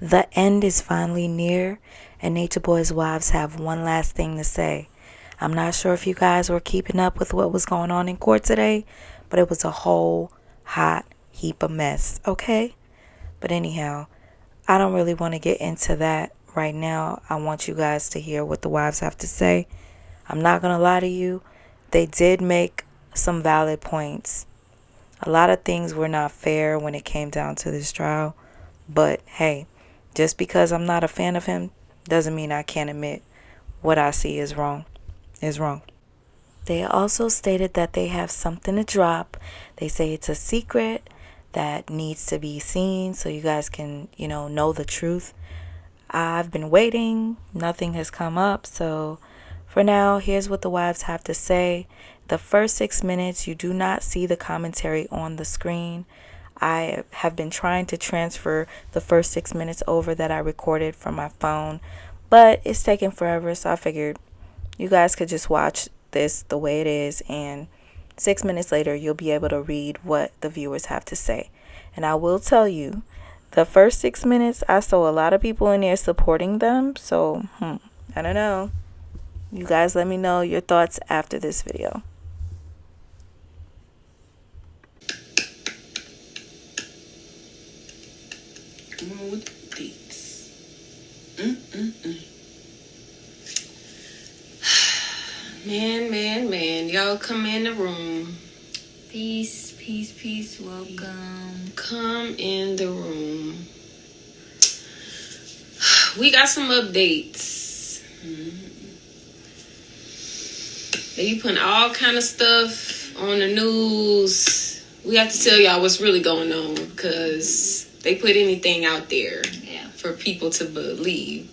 The end is finally near, and Nature Boy's wives have one last thing to say. I'm not sure if you guys were keeping up with what was going on in court today, but it was a whole hot heap of mess, okay? But anyhow, I don't really want to get into that right now. I want you guys to hear what the wives have to say. I'm not going to lie to you. They did make some valid points. A lot of things were not fair when it came down to this trial. But hey, just because I'm not a fan of him doesn't mean I can't admit what I see is wrong. Is wrong. They also stated that they have something to drop. They say it's a secret that needs to be seen so you guys can, know the truth. I've been waiting. Nothing has come up. So for now, here's what the wives have to say. The first 6 minutes, you do not see the commentary on the screen. I have been trying to transfer the first 6 minutes over that I recorded from my phone, but it's taking forever. So I figured you guys could just watch this the way it is, and 6 minutes later, you'll be able to read what the viewers have to say. And I will tell you, the first 6 minutes, I saw a lot of people in there supporting them. So, I don't know. You guys let me know your thoughts after this video. With dates. Man. Y'all come in the room. Peace. Welcome. Come in the room. We got some updates. They be putting all kind of stuff on the news. We have to tell y'all what's really going on because they put anything out there for people to believe.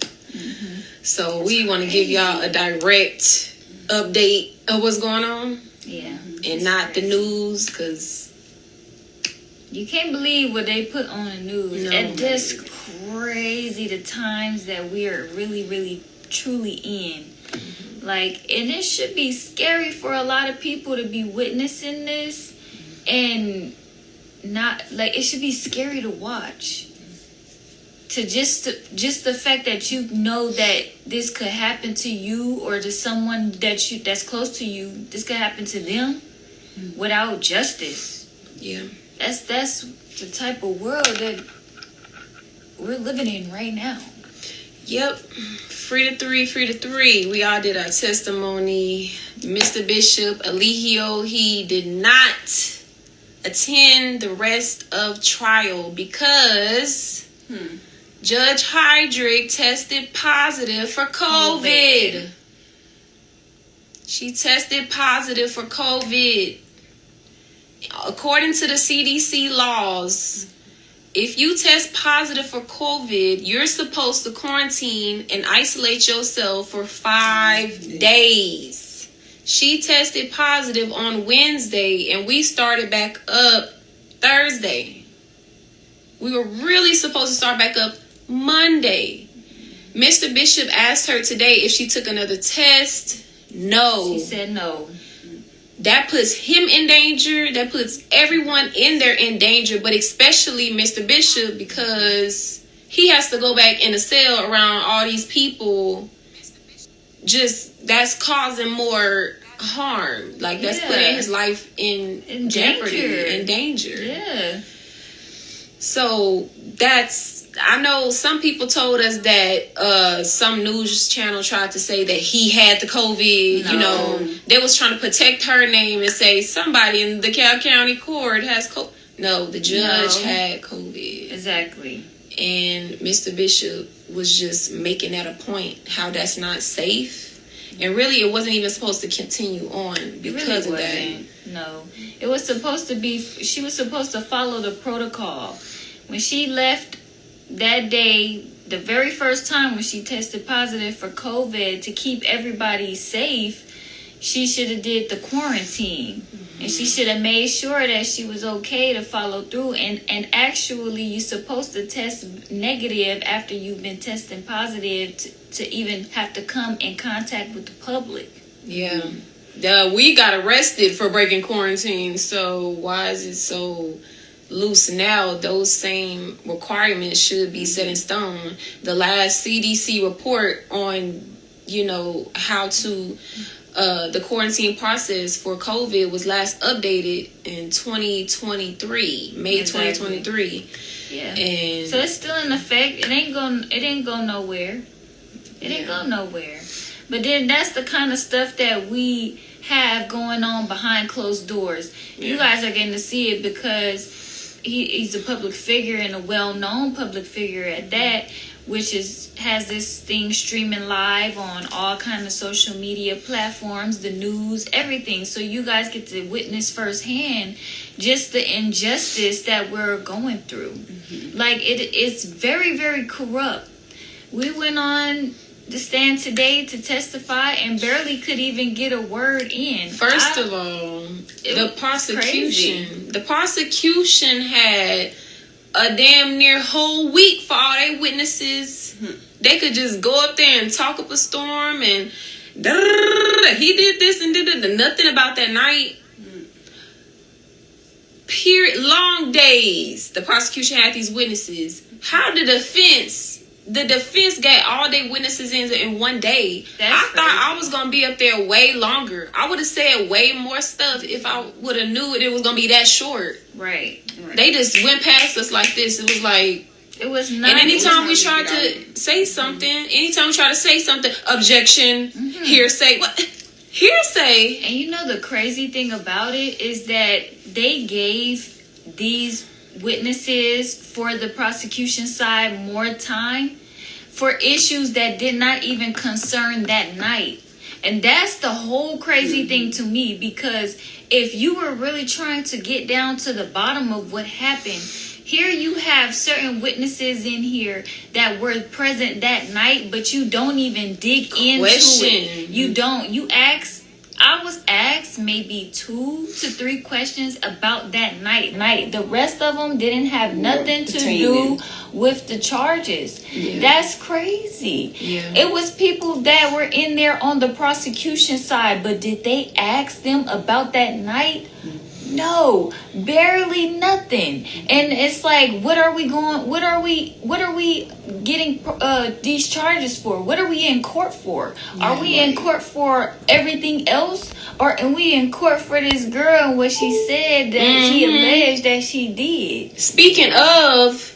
So we want to give y'all a direct update of what's going on. Yeah. And not the news, because you can't believe what they put on the news. No, and just crazy the times that we are really, truly in. And it should be scary for a lot of people to be witnessing this, and not it should be scary to watch. To just the fact that you know that this could happen to you or to someone that's close to you, this could happen to them without justice. Yeah, that's the type of world that we're living in right now. Yep. Free to three. We all did our testimony. Mr. Bishop Eligio, he did not attend the rest of trial because Judge Hydrick tested positive for COVID. She tested positive for COVID. According to the CDC laws, if you test positive for COVID, you're supposed to quarantine and isolate yourself for 5 days. She tested positive on Wednesday, and we started back up Thursday. We were really supposed to start back up Monday. Mr. Bishop asked her today if she took another test. No. She said no. That puts him in danger. That puts everyone in there in danger, but especially Mr. Bishop, because he has to go back in a cell around all these people. Just, that's causing more harm. That's putting his life in jeopardy, in danger. Yeah. So I know some people told us that some news channel tried to say that he had the COVID. No. They was trying to protect her name and say somebody in the DeKalb County court has COVID. No, the judge had COVID. Exactly. And Mr. Bishop was just making that a point, how that's not safe. And really, it wasn't even supposed to continue on because of that. No. It was supposed to be, she was supposed to follow the protocol. When she left that day, the very first time when she tested positive for COVID, to keep everybody safe, she should have did the quarantine. And she should have made sure that she was okay to follow through. And actually, you're supposed to test negative after you've been testing positive to even have to come in contact with the public. Yeah. We got arrested for breaking quarantine. So why is it so loose now, those same requirements should be set in stone. The last CDC report on, how to the quarantine process for COVID was last updated in 2023, May 2023. Yeah. And so it's still in effect. It ain't go nowhere. It ain't go nowhere. But then that's the kind of stuff that we have going on behind closed doors. You guys are getting to see it because he's a public figure and a well-known public figure at that, which has this thing streaming live on all kind of social media platforms, the news, everything. So you guys get to witness firsthand just the injustice that we're going through. Mm-hmm. Like it's very, very corrupt. We went on the stand today to testify and barely could even get a word in. First of all, the prosecution had a damn near whole week for all their witnesses. They could just go up there and talk up a storm and he did this and did nothing about that night. Period. Long days. The prosecution had these witnesses. How the defense got all their witnesses in one day. I thought I was going to be up there way longer. I would have said way more stuff if I would have knew it was going to be that short. Right. They just went past us like this. It was like... It was not... And anytime we tried to say something, objection, hearsay. What? Hearsay? And the crazy thing about it is that they gave these witnesses for the prosecution side more time for issues that did not even concern that night. And that's the whole crazy thing to me, because if you were really trying to get down to the bottom of what happened, here you have certain witnesses in here that were present that night, but you don't even dig into it. You don't. I was asked maybe 2 to 3 questions about that night. The rest of them didn't have nothing to do with the charges. Yeah. That's crazy. Yeah. It was people that were in there on the prosecution side, but did they ask them about that night? No, barely nothing. And it's like, what are we getting these charges for? What are we in court for? Are we in court for everything else? Or are we in court for this girl and what she said that she alleged that she did? Speaking of,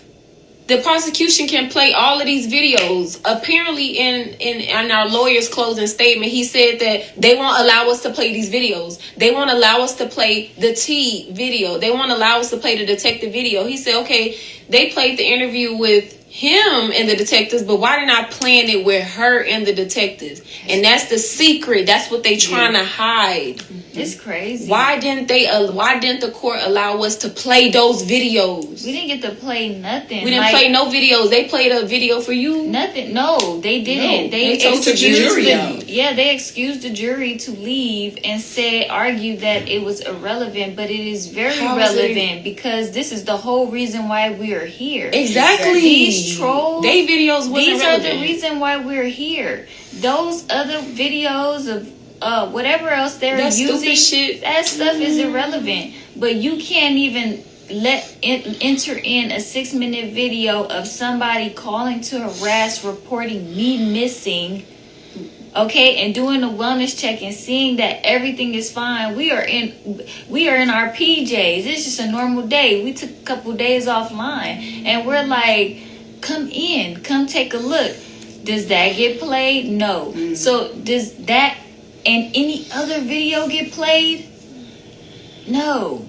the prosecution can play all of these videos. Apparently in our lawyer's closing statement, he said that they won't allow us to play these videos. They won't allow us to play the T video. They won't allow us to play the detective video. He said, okay, they played the interview with him and the detectives, but why did not playing it with her and the detectives? And that's the secret. That's what they trying to hide. It's crazy. Why didn't the court allow us to play those videos? We didn't get to play nothing. We didn't play no videos. They played a video for you. Nothing. No, they didn't. No, they told the jury out. They excused the jury to leave and argued that it was irrelevant, but it is very relevant because this is the whole reason why we are here. Exactly. These trolls, they videos wasn't these relevant. are the reason why we're here. Those other videos of whatever else they're using, shit. That stuff is irrelevant. But you can't even enter in a 6-minute video of somebody calling to harass, reporting me missing, okay, and doing a wellness check and seeing that everything is fine. We are in our PJs. It's just a normal day. We took a couple days offline, and we're like, come take a look. Does that get played? No. So does that and any other video get played? No.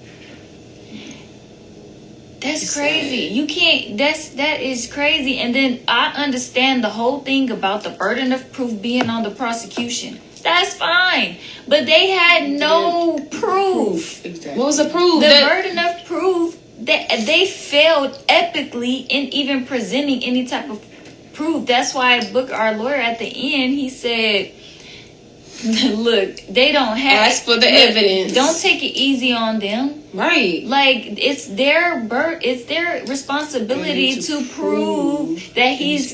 That's crazy. You can't. That is crazy. And then I understand the whole thing about the burden of proof being on the prosecution. That's fine, but they had no proof. Exactly. What was the proof? The burden of proof. They failed epically in even presenting any type of proof. That's why our lawyer at the end, he said, look, they don't have... Ask for the evidence. Don't take it easy on them. Right. Like, it's their responsibility to prove that he's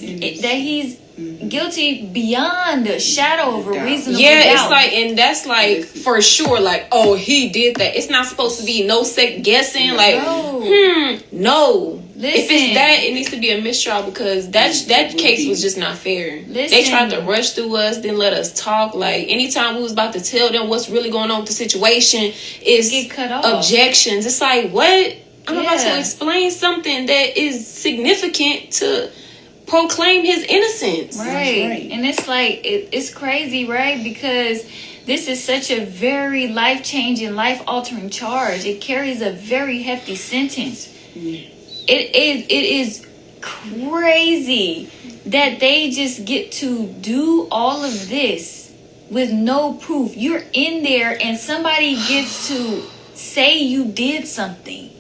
guilty beyond the shadow of a reasonable yeah, doubt. it's like, and that's like for sure, like, oh, he did that. It's not supposed to be no second guessing. Like, no. Listen. If it's that, it needs to be a mistrial because that case was just not fair. They tried to rush through us, then let us talk. Like, anytime we was about to tell them what's really going on with the situation, is get cut off. Objections. It's like, what? I'm about to explain something that is significant to proclaim his innocence. Right. And it's like, it's crazy, right? Because this is such a very life-changing, life-altering charge. It carries a very hefty sentence. It is crazy that they just get to do all of this with no proof. You're in there and somebody gets to say you did something.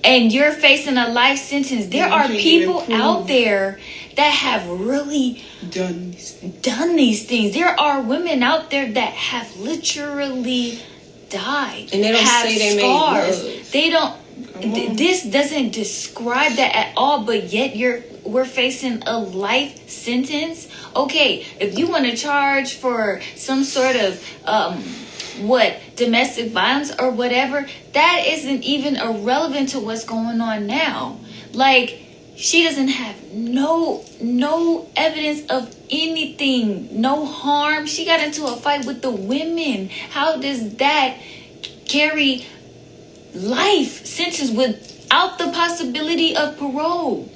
And you're facing a life sentence. There are people out there that have really done these things. There are women out there that have literally died. And they don't say they made love. They don't. This doesn't describe that at all. But yet we're facing a life sentence. Okay, if you want to charge for some sort of domestic violence or whatever, that isn't even irrelevant to what's going on now. Like, she doesn't have no evidence of anything, no harm. She got into a fight with the women. How does that carry life sentence without the possibility of parole?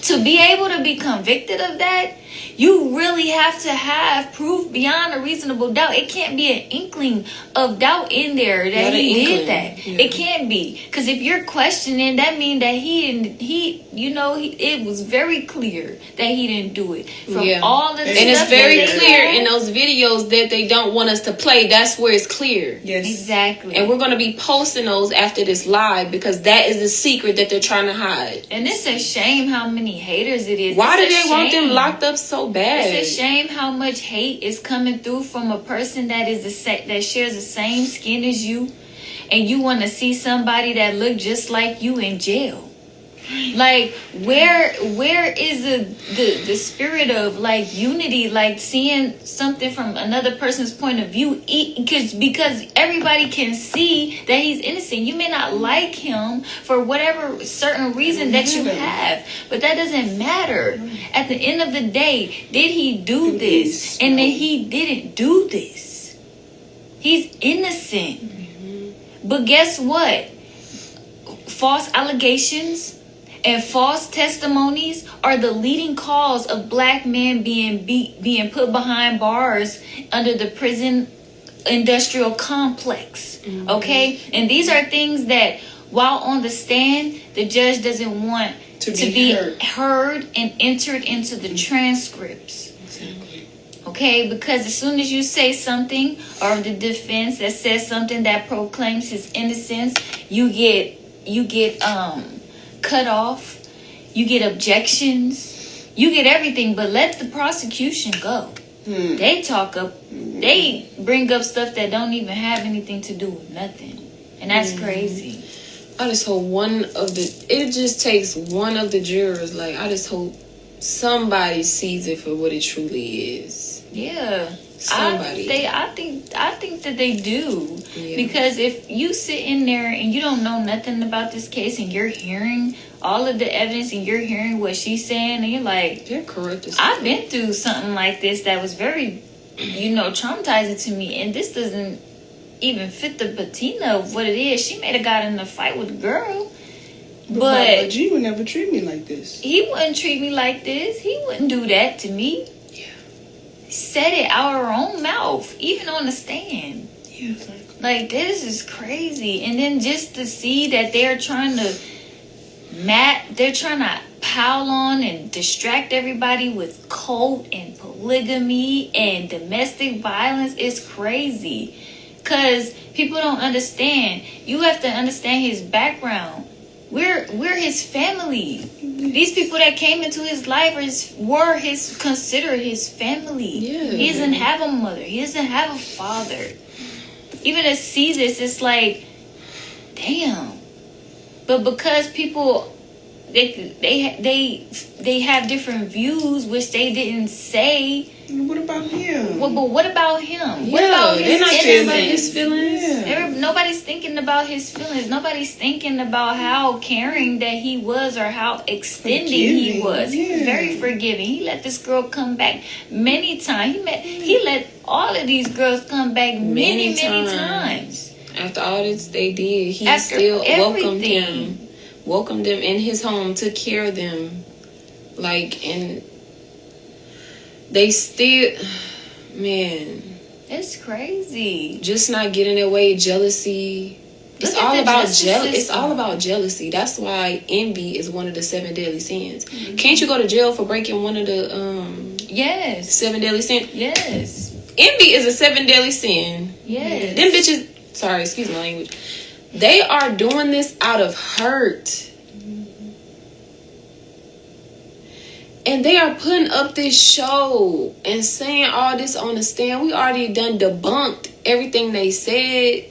To be able to be convicted of that, you really have to have proof beyond a reasonable doubt. It can't be an inkling of doubt in there that he did that. Yeah. It can't be. Because if you're questioning, that means that it was very clear that he didn't do it. From all the stuff. And it's very clear in those videos that they don't want us to play. That's where it's clear. Yes. Exactly. And we're going to be posting those after this live because that is the secret that they're trying to hide. And it's a shame how many haters it is. Why do they want them locked up so bad? It's a shame how much hate is coming through from a person that shares the same skin as you, and you want to see somebody that look just like you in jail. Like, where is the spirit of like unity, like seeing something from another person's point of view? Because everybody can see that he's innocent. You may not like him for whatever certain reason that you have, but that doesn't matter. At the end of the day, did he do this? And then he didn't do this. He's innocent. But guess what? False allegations and false testimonies are the leading cause of black men being put behind bars under the prison industrial complex. Okay? And these are things that, while on the stand, the judge doesn't want to be heard and entered into the transcripts. Okay? Because as soon as you say something, or the defense that says something that proclaims his innocence, you get cut off, you get objections, you get everything, but let the prosecution go. They bring up stuff that don't even have anything to do with nothing, and that's crazy. I just hope it just takes one of the jurors, like, I just hope somebody sees it for what it truly is. Yeah. Somebody. I think that they do. Yeah. Because if you sit in there and you don't know nothing about this case and you're hearing all of the evidence and you're hearing what she's saying and you're like, they're correct. I've been through something like this that was very, traumatizing to me, and this doesn't even fit the patina of what it is. She may have got in a fight with a girl. But G would never treat me like this. He wouldn't treat me like this. He wouldn't do that to me. Said it out of her own mouth, even on the stand. Yeah. Like, this is crazy. And then just to see that they're trying to pile on and distract everybody with cult and polygamy and domestic violence is crazy. Because people don't understand. You have to understand his background. We're his family. These people that came into his life were considered his family. Yeah. He doesn't have a mother. He doesn't have a father. Even to see this, it's like, damn. But because people they have different views, which they didn't say. What about him? Well, but what about him? What Yeah, about they're not his thinking about innocence? his feelings. Yeah. Nobody's thinking about his feelings. Nobody's thinking about how caring that he was or how extending he Forgiving, was. He was yeah. very forgiving. He let this girl come back many times. He let all of these girls come back many times. After all this they did, he After still everything. welcomed them in his home, took care of them. Like, and they still, man, It's crazy. just not getting their way, jealousy. It's Look at all the about justice It's system. all about jealousy. That's why envy is one of the 7 deadly sins. Can't you go to jail for breaking one of the Yes. 7 deadly sins? Yes. Envy is a 7 deadly sin. Yes. Them bitches, sorry, excuse my language. They are doing this out of hurt. And they are putting up this show and saying all this on the stand. We already done debunked everything they said.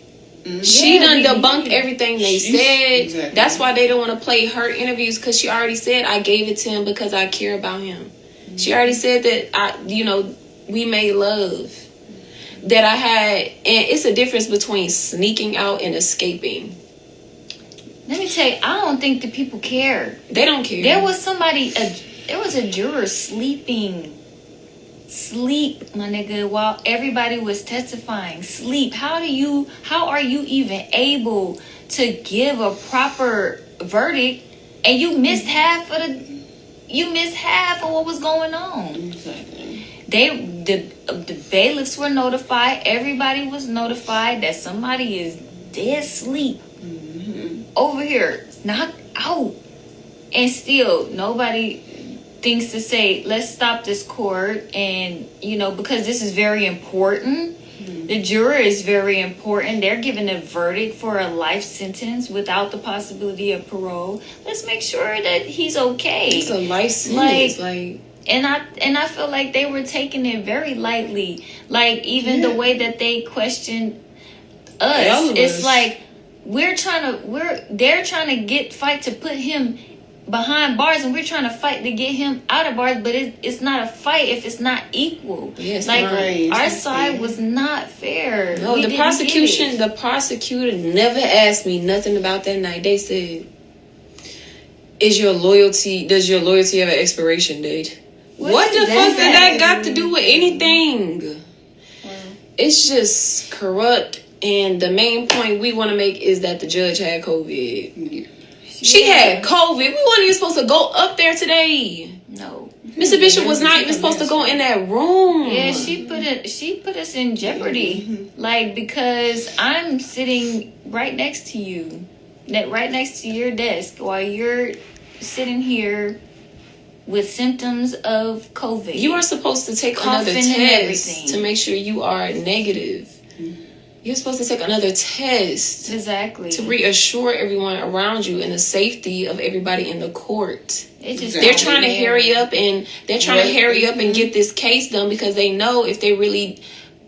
She Yeah, done we debunked did. everything they She's- said. exactly. That's why they don't want to play her interviews, because she already said, I gave it to him because I care about him. She already said that we made love. That I had, and it's a difference between sneaking out and escaping. Let me tell you, I don't think the people care. They don't care. There was a juror sleep, my nigga, while everybody was testifying. Sleep. How are you even able to give a proper verdict and you missed half of what was going on? Exactly. The bailiffs were notified. Everybody was notified that somebody is dead asleep over here, knocked out, and still nobody thinks to say, let's stop this court. And because this is very important, the juror is very important. They're given a verdict for a life sentence without the possibility of parole. Let's make sure that he's okay. It's a life sentence. And I feel like they were taking it very lightly. Like, even the way that they questioned us, All of it's us. like they're trying to fight to put him behind bars, and we're trying to fight to get him out of bars. But it's not a fight if it's not equal. Yes, like right. our It's not side fair. was not fair. No, We the didn't prosecution, get it. the prosecutor never asked me nothing about that night. They said, does your loyalty have an expiration date? What the does fuck did that that got to do with anything? It's just corrupt. And the main point we want to make is that the judge had COVID. Yeah. She had COVID. We weren't even supposed to go up there today. No. Mr. Bishop was not even supposed to go in that room. Yeah, she put us in jeopardy. Like, because I'm sitting right next to you, right next to your desk, while you're sitting here with symptoms of COVID. You are supposed to take another Coughing and test everything. to make sure you are negative. You're supposed to take another test Exactly. to reassure everyone around you and the safety of everybody in the court. It just They're don't trying to matter. hurry up and get this case done, because they know if they really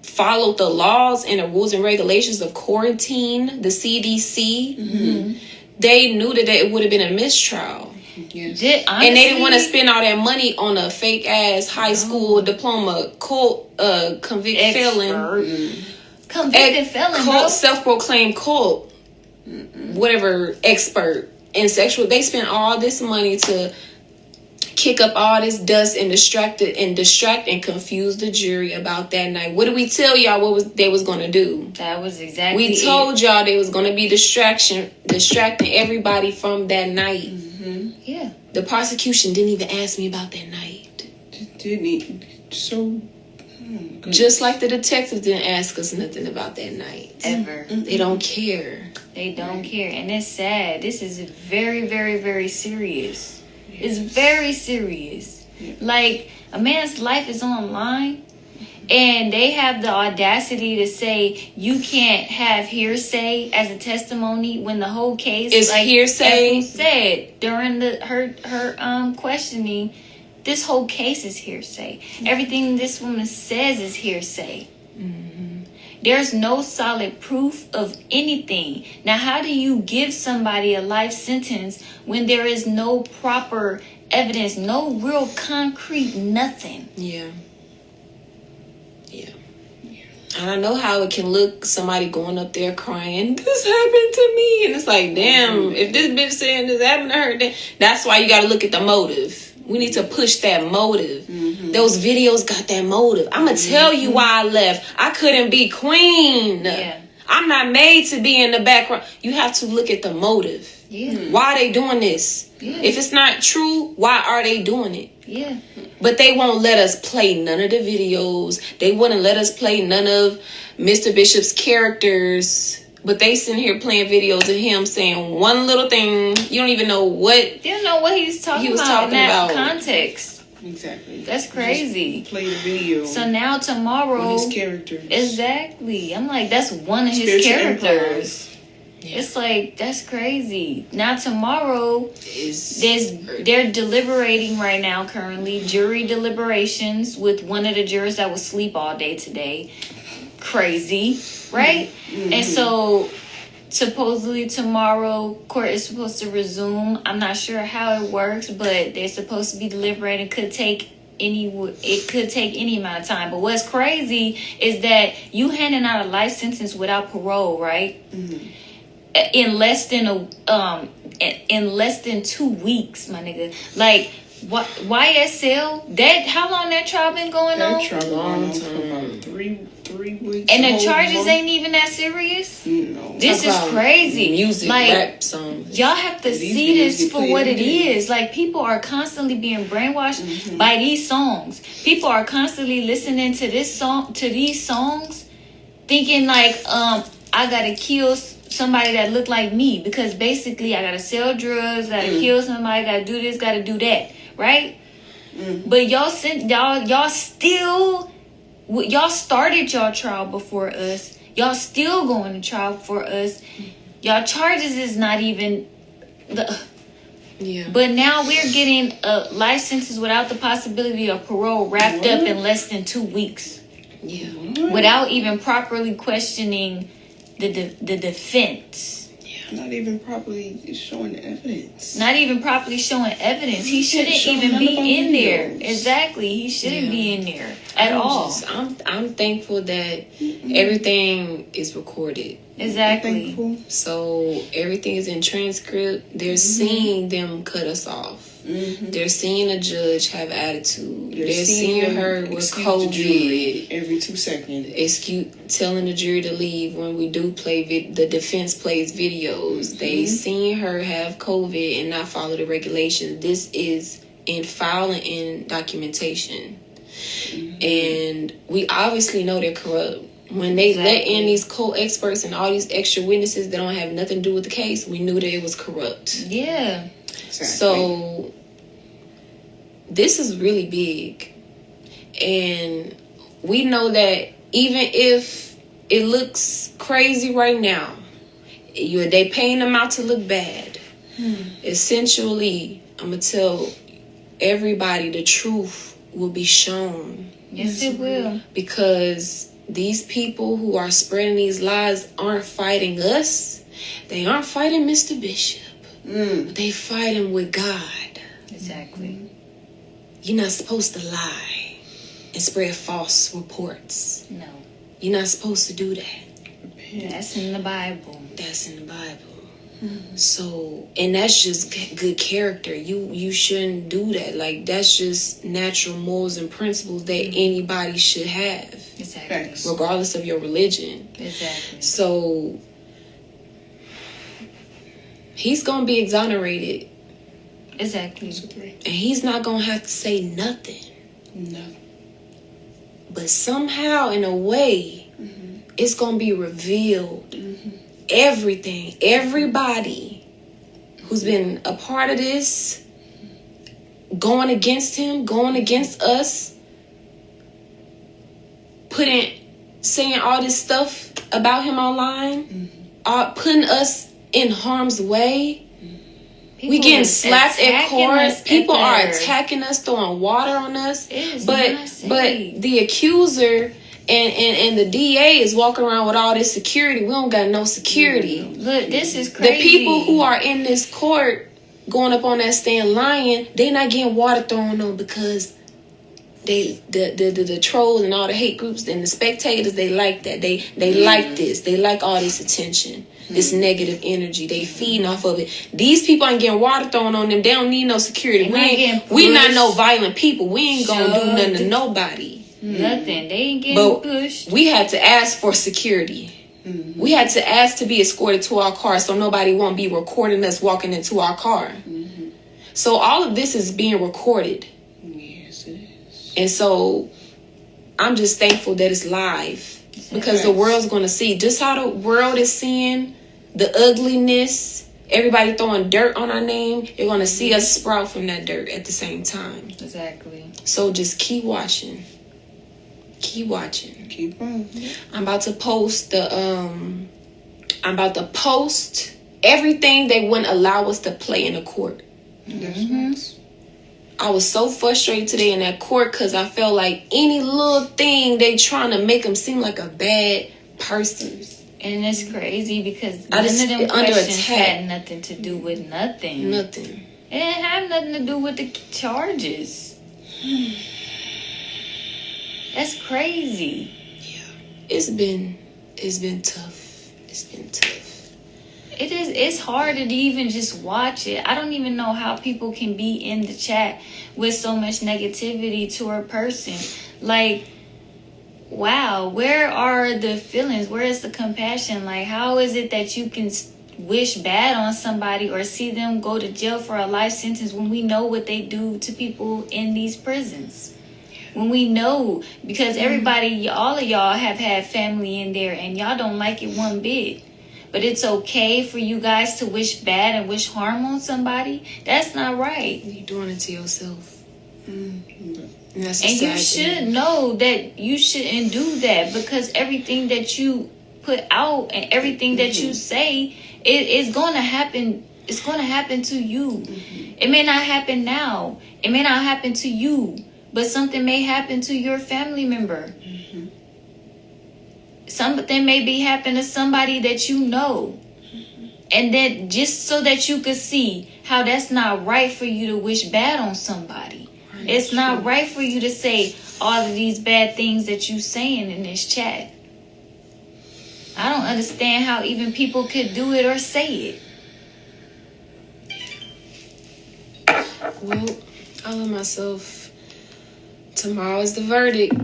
followed the laws and the rules and regulations of quarantine, the CDC, they knew that it would have been a mistrial. Yes. And they didn't want to spend all that money on a fake ass high school diploma, convicted felon, Convicted felon, bro. cult, self-proclaimed cult, whatever, expert in sexual. They spent all this money to kick up all this dust and distract and confuse the jury about that night. What did we tell y'all they was going to do? That was exactly We told y'all they was going to be distracting everybody from that night. Yeah. The prosecution didn't even ask me about that night. Didn't he? So. Just like the detectives didn't ask us nothing about that night. Ever. They don't care. They don't care. And it's sad. This is very, very, very serious. It's very serious. Like, a man's life is on the line, and they have the audacity to say you can't have hearsay as a testimony when the whole case Is hearsay. as said during her questioning. This whole case is hearsay. Everything this woman says is hearsay. There's no solid proof of anything. Now, how do you give somebody a life sentence when there is no proper evidence, no real concrete nothing? Yeah. And I know how it can look, somebody going up there crying, this happened to me. And it's like, damn, if this bitch saying this happened to her, then that's why you got to look at the motive. We need to push that motive. Those videos got that motive. I'm going to tell you why I left. I couldn't be queen. Yeah. I'm not made to be in the background. You have to look at the motive. Yeah. Why are they doing this? Yeah. If it's not true, why are they doing it? Yeah. But they won't let us play none of the videos. They wouldn't let us play none of Mr. Bishop's characters. But they sitting here playing videos of him saying one little thing. You don't even know what You don't know what he was talking about in that context. Exactly. That's crazy. Just play the video. So now tomorrow, with his characters. exactly. I'm like, that's one of his Spiritual characters. Yeah. It's like, that's crazy. Now tomorrow, is. they're deliberating right now currently, jury deliberations with one of the jurors that was asleep all day today. Crazy, right? And so supposedly tomorrow court is supposed to resume. I'm not sure how it works, but they're supposed to be deliberating. It could take any amount of time. But what's crazy is that you handing out a life sentence without parole, right? In less than 2 weeks, my nigga. Like YSL, that how long that trial been going on? That trial been going on for about three weeks. And a the whole charges month. ain't even that serious. No. This is crazy. Music, like, rap songs. y'all have to These see videos this get for played what it every day. is. Like, people are constantly being brainwashed by these songs. People are constantly listening to these songs, thinking like, I gotta kill somebody that look like me, because basically I gotta sell drugs, gotta kill somebody, gotta do this, gotta do that, right? But y'all started y'all trial before us. Y'all still going to trial for us. Y'all charges is not even Yeah. But now we're getting a life sentence without the possibility of parole wrapped up in less than 2 weeks. Yeah. Without even properly questioning the defense. Not even properly showing the evidence. Not even properly showing evidence. He shouldn't showing even none be of our in there. videos. Exactly. He shouldn't be in there at all. I'm thankful that everything is recorded. Exactly. Thankful. So everything is in transcript. They're seeing them cut us off. They're seeing a judge have attitude. They're seeing her with excuse the jury COVID. every 2 seconds. Telling the jury to leave when we do play the defense plays videos. They seen her have COVID and not follow the regulations. This is in file and in documentation. And we obviously know they're corrupt. When they let in these co-experts and all these extra witnesses that don't have nothing to do with the case, we knew that it was corrupt. Yeah. Exactly. So this is really big. And we know that even if it looks crazy right now, they paying them out to look bad. Essentially, I'm going to tell everybody the truth will be shown. Yes, it will. Because these people who are spreading these lies aren't fighting us. They aren't fighting Mr. Bishop. They fighting with God. Exactly. You're not supposed to lie and spread false reports. No. You're not supposed to do that. That's in the Bible. That's in the Bible. So, and that's just good character. You shouldn't do that. Like, that's just natural morals and principles that anybody should have. Exactly. Facts. Regardless of your religion. Exactly. So, he's going to be exonerated. Exactly. And he's not going to have to say nothing. No. But somehow, in a way, it's going to be revealed. Everything, everybody who's been a part of this, going against him, going against us, saying all this stuff about him online, putting us in harm's way. We getting slapped at court. People are attacking us, throwing water on us. It is But not safe. the accuser And the DA is walking around with all this security. We don't got no security. Look, this is crazy. The people who are in this court going up on that stand lying, they not getting water thrown on them because the trolls and all the hate groups and the spectators, they like that. They like this. They like all this attention, this negative energy. They feeding off of it. These people ain't getting water thrown on them. They don't need no security. We not no violent people. We ain't gonna do nothing to nobody. Nothing. They ain't getting pushed. We had to ask for security. We had to ask to be escorted to our car so nobody won't be recording us walking into our car. So all of this is being recorded. Yes, it is. And so I'm just thankful that it's live because the world's going to see just how the world is seeing the ugliness, everybody throwing dirt on our name. They're going to see us sprout from that dirt at the same time. Exactly. So just keep watching. Keep watching. Keep on. I'm about to post everything they wouldn't allow us to play in the court. That's nice. I was so frustrated today in that court because I felt like any little thing they trying to make them seem like a bad person. And it's crazy because I none just of them under questions attack. had nothing to do with nothing. Nothing. It didn't have nothing to do with the charges. That's crazy. It's been tough. It's been tough. It is. It's hard to even just watch it. I don't even know how people can be in the chat with so much negativity to a person. Like, wow, where are the feelings? Where is the compassion? Like, how is it that you can wish bad on somebody or see them go to jail for a life sentence when we know what they do to people in these prisons? When we know, because everybody, all of y'all have had family in there and y'all don't like it one bit. But it's okay for you guys to wish bad and wish harm on somebody? That's not right. You're doing it to yourself. And that's And you should know that you shouldn't do that because everything that you put out and everything that you say is going to happen. It's going to happen to you. It may not happen now. It may not happen to you. But something may happen to your family member. Something may be happening to somebody that you know. And then just so that you could see how that's not right for you to wish bad on somebody. It's not right for you to say all of these bad things that you saying in this chat. I don't understand how even people could do it or say it. Well, I love myself. Tomorrow is the verdict.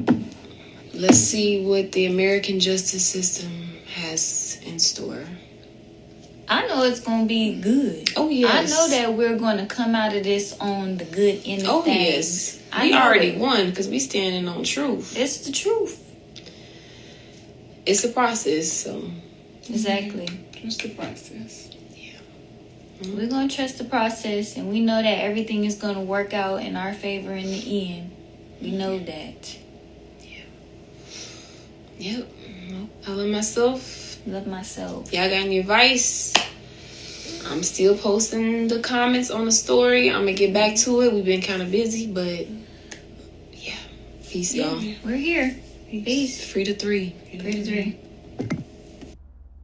Let's see what the American justice system has in store. I know it's going to be good. Oh, yes. I know that we're going to come out of this on the good end of Oh, things. yes. We already won because we standing on truth. It's the truth. It's a process, so. Exactly. Trust the process. We're going to trust the process, and we know that everything is going to work out in our favor in the end. We know that. Yep. I love myself. Love myself. Y'all got any advice? I'm still posting the comments on the story. I'm going to get back to it. We've been kind of busy, but yeah. Peace, y'all. We're here. Peace. Free to 3. Free to 3.